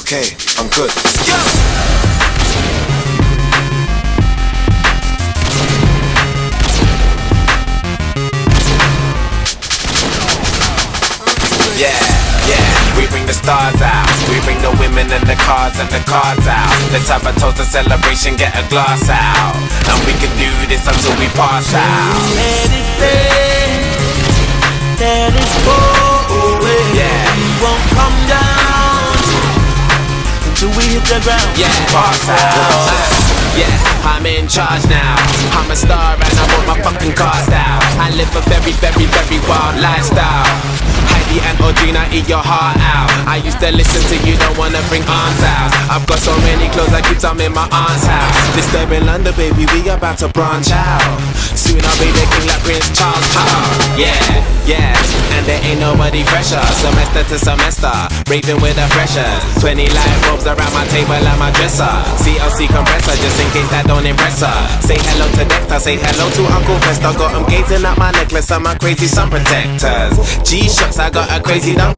okay, I'm good. Let's go! Yeah, yeah, we bring the stars out. We bring the women and the cars and the cards out. Let's have a toast, a celebration, get a glass out. And we can do this until we pass out. Let it rain, let it go away. Yeah, we won't come down until we hit the ground. Yeah, pass out. Yeah, I'm in charge now. I'm a star and I want my fucking cars out. I live a very, very, very wild lifestyle. Heidi and Audrina, eat your heart out. I used to listen to you, don't wanna bring arms out. I've got so many clothes, I keep some in my aunt's house. Disturbing London, baby, we about to branch out. Soon I'll be the king like Prince Charles. Yeah, yeah, and there ain't nobody fresher. Semester to semester, raving with the freshers. 20 light bulbs around my table and my dresser. CLC compressor, just in case that don't impress her. Say hello to Dexter, say hello to Uncle Fester. Got him gazing at my necklace and my crazy sun protectors. G-Shocks, I got a crazy dump.